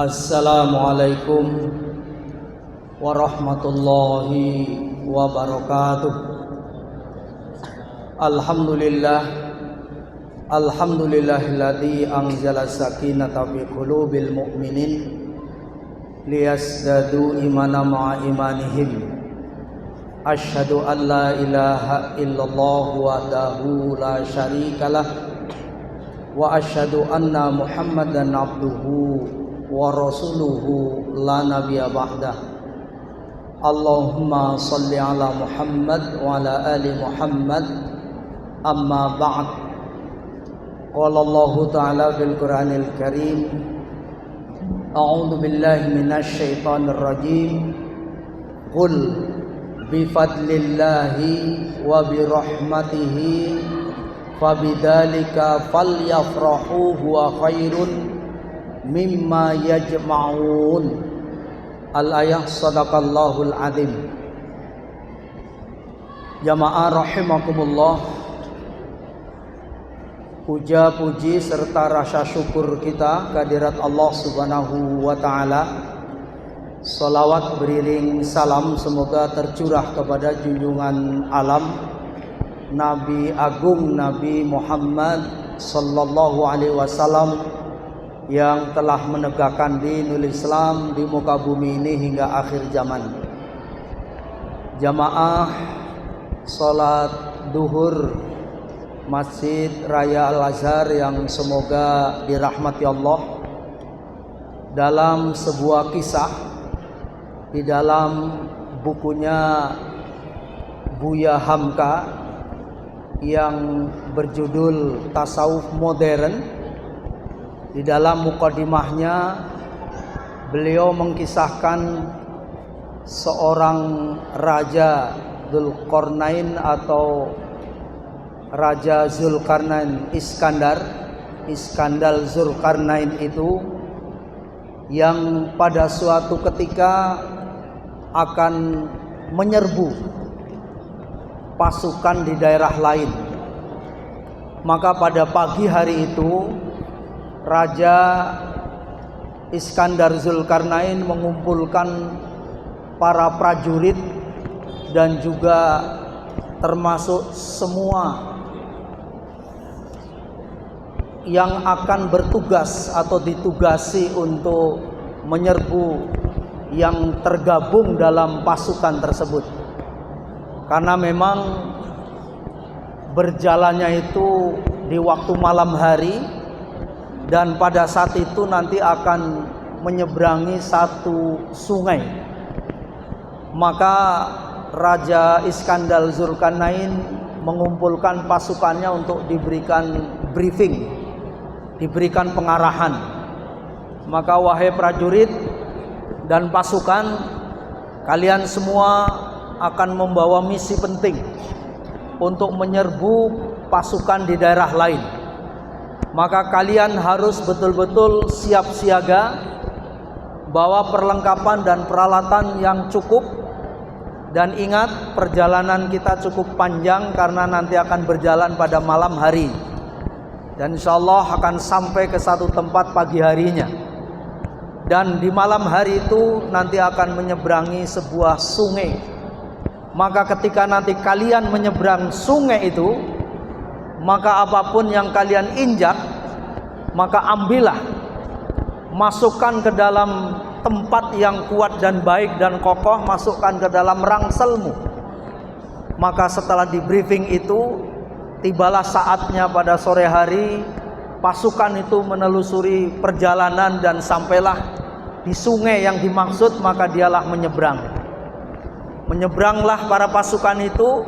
Assalamualaikum warahmatullahi wabarakatuh. Alhamdulillahilladzi anzala sakinata fi qulubil mu'minin liyazdadu imana ma'a imanihim. Asyhadu an la ilaha illallah wahdahu la syarikalah wa asyhadu anna Muhammadan abduhu wa rasuluhu la nabiyya ba'dah. Allahumma salli ala Muhammad wa ala ali Muhammad. Amma ba'd. Qala Allah ta'ala fil Qur'anil Karim, a'udzu billahi minasy syaithanir rajim. Qul bi fadlillahi wa bi rahmatihi fabidzalika falyafrahu huwa khairun mimma yajma'un. Al-ayah sadaqallahul azim. Jamaah rahimakumullah, puja puji serta rasa syukur kita kehadirat Allah Subhanahu wa taala. Salawat beriring salam semoga tercurah kepada junjungan alam Nabi Agung Nabi Muhammad sallallahu alaihi wasallam yang telah menegakkan dinul Islam di muka bumi ini hingga akhir zaman. Jamaah salat duhur Masjid Raya Al-Azhar yang semoga dirahmati Allah, dalam sebuah kisah di dalam bukunya Buya Hamka yang berjudul Tasawuf Modern. Di dalam mukadimahnya beliau mengkisahkan seorang Raja Dzulqarnain atau Raja Zulkarnain Iskandar Zulkarnain itu, yang pada suatu ketika akan menyerbu pasukan di daerah lain. Maka pada pagi hari itu Raja Iskandar Zulkarnain mengumpulkan para prajurit dan juga termasuk semua yang akan bertugas atau ditugasi untuk menyerbu yang tergabung dalam pasukan tersebut. Karena memang berjalannya itu di waktu malam hari, dan pada saat itu nanti akan menyeberangi satu sungai. Maka Raja Iskandar Zulkarnain mengumpulkan pasukannya untuk diberikan briefing, diberikan pengarahan. Maka wahai prajurit dan pasukan, kalian semua akan membawa misi penting untuk menyerbu pasukan di daerah lain. Maka kalian harus betul-betul siap siaga, bawa perlengkapan dan peralatan yang cukup. Dan ingat, perjalanan kita cukup panjang karena nanti akan berjalan pada malam hari, dan insya Allah akan sampai ke satu tempat pagi harinya. Dan di malam hari itu nanti akan menyeberangi sebuah sungai. Maka ketika nanti kalian menyeberang sungai itu, maka apapun yang kalian injak, maka ambillah, masukkan ke dalam tempat yang kuat dan baik dan kokoh, masukkan ke dalam rangselmu. Maka setelah di briefing itu, tibalah saatnya pada sore hari, pasukan itu menelusuri perjalanan dan sampailah di sungai yang dimaksud. Maka dialah menyeberang. Menyeberanglah para pasukan itu,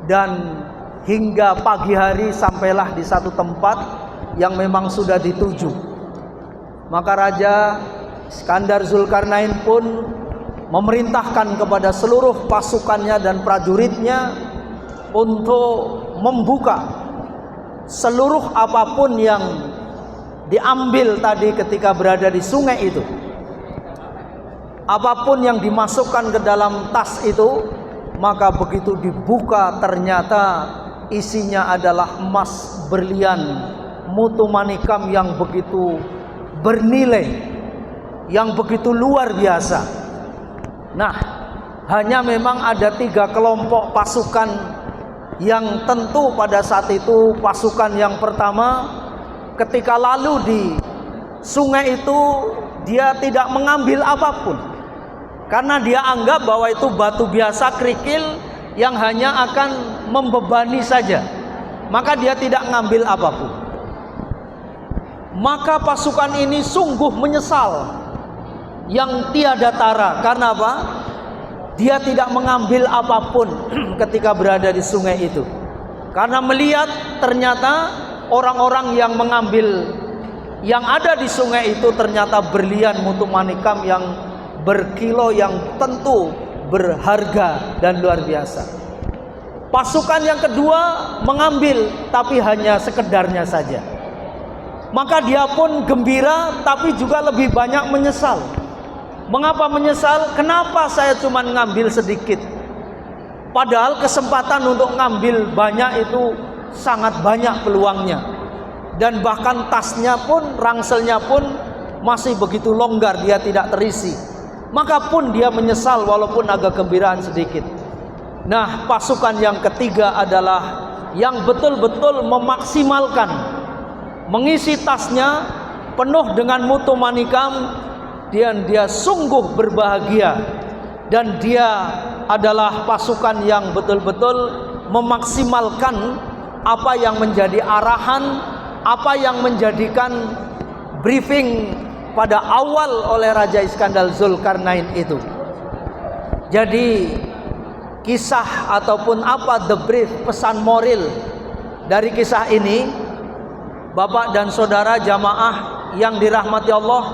dan hingga pagi hari sampailah di satu tempat yang memang sudah dituju. Maka Raja Iskandar Zulkarnain pun memerintahkan kepada seluruh pasukannya dan prajuritnya untuk membuka seluruh apapun yang diambil tadi ketika berada di sungai itu. Apapun yang dimasukkan ke dalam tas itu, maka begitu dibuka ternyata isinya adalah emas, berlian, mutu manikam yang begitu bernilai. yang begitu luar biasa. Nah, hanya memang ada 3 kelompok pasukan yang tentu pada saat itu pasukan yang pertama ketika lalu di sungai itu dia tidak mengambil apapun karena dia anggap bahwa itu batu biasa kerikil yang hanya akan membebani saja, maka dia tidak mengambil apapun. Maka pasukan ini sungguh menyesal yang tiada tara. Karena apa? Dia tidak mengambil apapun ketika berada di sungai itu, karena melihat ternyata orang-orang yang mengambil yang ada di sungai itu ternyata berlian mutu manikam yang berkilo, yang tentu berharga dan luar biasa. Pasukan yang kedua mengambil tapi hanya sekedarnya saja, maka dia pun gembira tapi juga lebih banyak menyesal. Mengapa menyesal? Kenapa saya cuma ngambil sedikit? Padahal kesempatan untuk ngambil banyak itu sangat banyak peluangnya. Dan bahkan tasnya pun, rangselnya pun masih begitu longgar, dia tidak terisi. Maka pun dia menyesal walaupun agak gembiraan sedikit. Nah, pasukan yang ketiga adalah yang betul-betul memaksimalkan, mengisi tasnya penuh dengan mutu manikam, dan dia sungguh berbahagia. Dan dia adalah pasukan yang betul-betul memaksimalkan apa yang menjadi arahan, apa yang menjadikan briefing pada awal oleh Raja Iskandar Zulkarnain itu. Jadi kisah ataupun apa the brief, pesan moral dari kisah ini, Bapak dan saudara jamaah yang dirahmati Allah,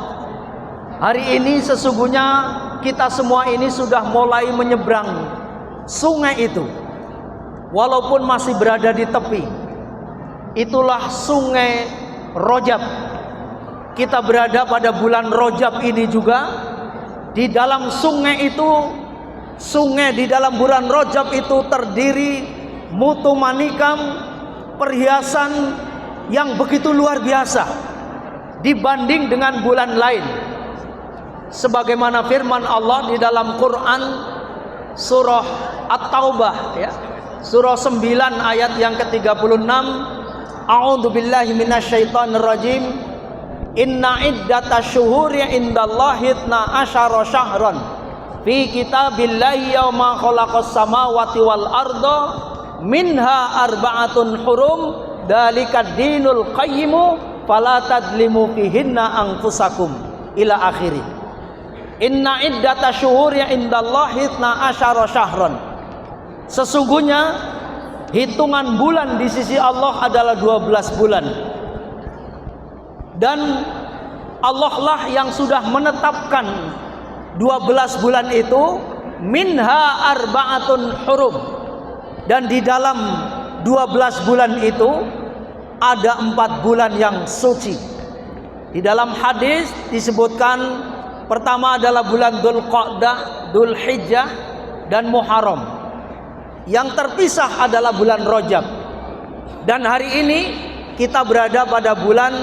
hari ini sesungguhnya kita semua ini sudah mulai menyeberang sungai itu, walaupun masih berada di tepi. Itulah sungai Rojab. Kita berada pada bulan Rojab ini juga. Di dalam sungai itu, sungai di dalam bulan Rojab itu terdiri mutu manikam, perhiasan yang begitu luar biasa dibanding dengan bulan lain. Sebagaimana firman Allah di dalam Quran surah At-Taubah ya, surah 9 ayat yang ke-36, A'udzu billahi minasyaitonir rajim. Inna iddatash syuhuri indallahi 12 syahran fi kitabillahi yauma khalaqas samawati wal arda minha arba'atun hurum dalikad dinul qayyimu fala tadlimu fihinna anfusakum ila akhiri. Inna iddatash syuhuri indallahi 12 syahran. Sesungguhnya hitungan bulan di sisi Allah adalah 12 bulan. Dan Allah lah yang sudah menetapkan 12 bulan itu, minha arba'atun hurum. Dan di dalam 12 bulan itu ada 4 bulan yang suci. Di dalam hadis disebutkan pertama adalah bulan Dzulqa'dah, Dzulhijjah dan Muharram. Yang terpisah adalah bulan Rajab. Dan hari ini kita berada pada bulan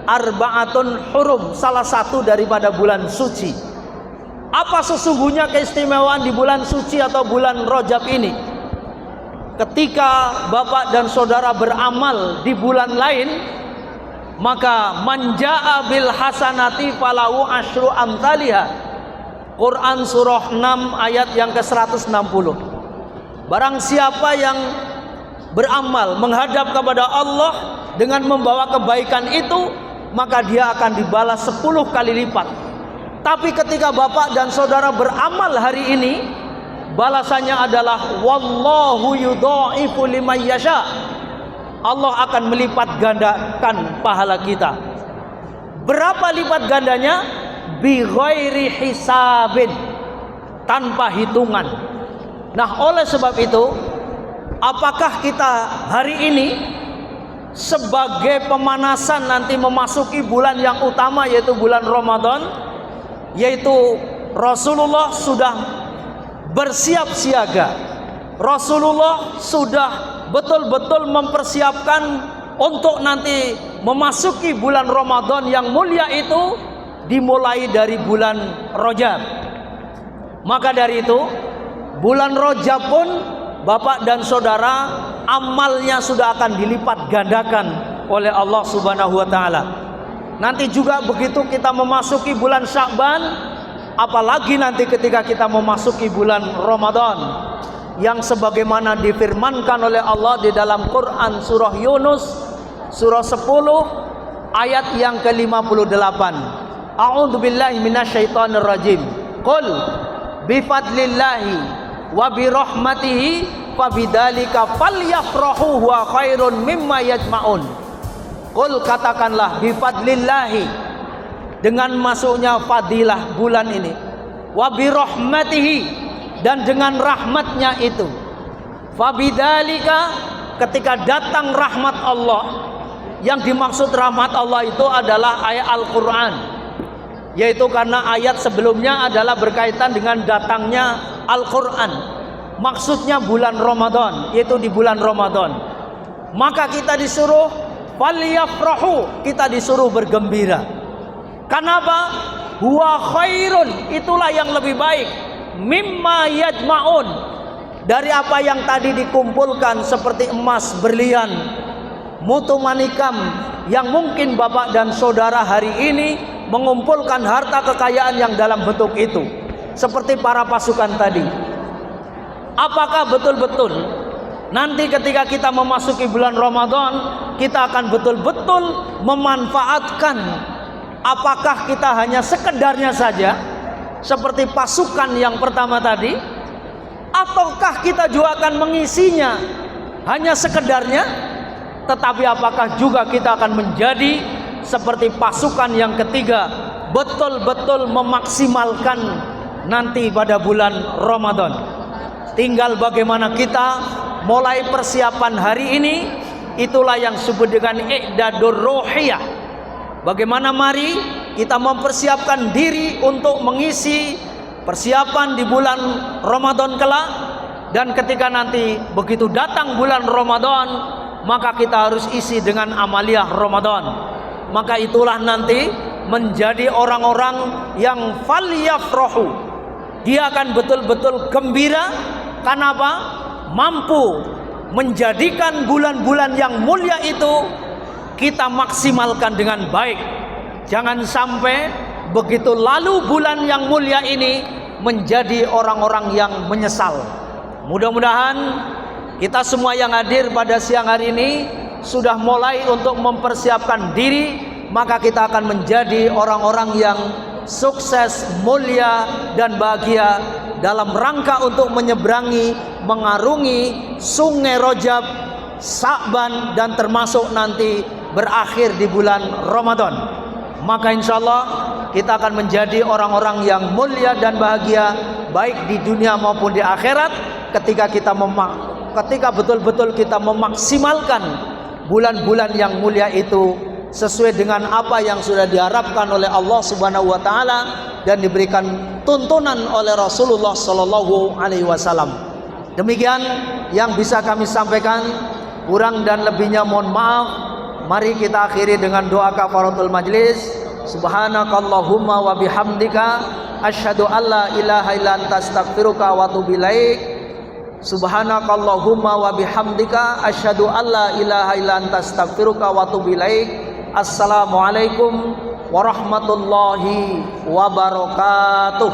Arba'atun Hurum, salah satu daripada bulan suci. Apa sesungguhnya keistimewaan di bulan suci atau bulan Rajab ini? Ketika Bapak dan Saudara beramal di bulan lain, maka manja'a bil hasanati falahu asyru amthaliha. Quran surah 6 ayat yang ke-160. Barang siapa yang beramal menghadap kepada Allah dengan membawa kebaikan itu, maka dia akan dibalas 10 kali lipat. Tapi ketika Bapak dan Saudara beramal hari ini, balasannya adalah wallahu yudha'ifu liman yasha. Allah akan melipat gandakan pahala kita. Berapa lipat gandanya? Bi ghairi hisabin, tanpa hitungan. Nah, oleh sebab itu, apakah kita hari ini sebagai pemanasan nanti memasuki bulan yang utama, yaitu bulan Ramadan, yaitu Rasulullah sudah bersiap siaga. Rasulullah sudah betul-betul mempersiapkan untuk nanti memasuki bulan Ramadan yang mulia itu. dimulai dari bulan Rajab. Maka dari itu bulan Rajab pun Bapak dan saudara amalnya sudah akan dilipat gandakan oleh Allah Subhanahu wa taala. Nanti juga begitu kita memasuki bulan Sya'ban, apalagi nanti ketika kita memasuki bulan Ramadan yang sebagaimana difirmankan oleh Allah di dalam Quran surah Yunus surah 10 ayat yang ke-58. A'udzu billahi minasyaitonir rajim. Qul bi fadlillahi wa bi rahmatihi fabidzalika falyafrahu huwa khairun mimma yajma'un. Qul, katakanlah, bi fadlillahi, dengan masuknya fadilah bulan ini, wa bi rahmatihi, dan dengan rahmatnya itu, fabidzalika, ketika datang rahmat Allah. Yang dimaksud rahmat Allah itu adalah ayat Al-Quran, yaitu karena ayat sebelumnya adalah berkaitan dengan datangnya Al-Quran. Maksudnya bulan Ramadan, yaitu di bulan Ramadan. Maka kita disuruh falyafrahu, kita disuruh bergembira. Kenapa? Huwa khairun, itulah yang lebih baik, mimma yajma'un, dari apa yang tadi dikumpulkan seperti emas, berlian, mutu manikam, yang mungkin Bapak dan saudara hari ini mengumpulkan harta kekayaan yang dalam bentuk itu, seperti para pasukan tadi. Apakah betul-betul nanti ketika kita memasuki bulan Ramadan kita akan betul-betul memanfaatkan? Apakah kita hanya sekedarnya saja seperti pasukan yang pertama tadi, ataukah kita juga akan mengisinya hanya sekedarnya? Tetapi apakah juga kita akan menjadi seperti pasukan yang ketiga, betul-betul memaksimalkan nanti pada bulan Ramadan? Tinggal bagaimana kita mulai persiapan hari ini. Itulah yang disebut dengan i'dadur ruhiyah. Bagaimana mari kita mempersiapkan diri untuk mengisi persiapan di bulan Ramadan kelak. Dan ketika nanti begitu datang bulan Ramadan, maka kita harus isi dengan amaliyah Ramadan. Maka itulah nanti menjadi orang-orang yang falyafrahu. Dia akan betul-betul gembira. Kenapa? Mampu menjadikan bulan-bulan yang mulia itu kita maksimalkan dengan baik. Jangan sampai begitu lalu bulan yang mulia ini menjadi orang-orang yang menyesal. Mudah-mudahan kita semua yang hadir pada siang hari ini sudah mulai untuk mempersiapkan diri, maka kita akan menjadi orang-orang yang sukses, mulia, dan bahagia dalam rangka untuk menyeberangi, mengarungi sungai Rajab, Sya'ban, dan termasuk nanti berakhir di bulan Ramadan. Maka insya Allah kita akan menjadi orang-orang yang mulia dan bahagia baik di dunia maupun di akhirat ketika ketika betul-betul kita memaksimalkan bulan-bulan yang mulia itu sesuai dengan apa yang sudah diharapkan oleh Allah Subhanahu wa taala dan diberikan tuntunan oleh Rasulullah sallallahu alaihi wasallam. Demikian yang bisa kami sampaikan, kurang dan lebihnya mohon maaf. Mari kita akhiri dengan doa kafaratul majlis. Subhanakallahumma wa bihamdika asyhadu an la ilaha illa anta astaghfiruka wa atubu ilaik. Subhanakallahumma wa bihamdika asyhadu an la ilaha illa anta astaghfiruka wa atubu ilaik. Assalamualaikum warahmatullahi wabarakatuh.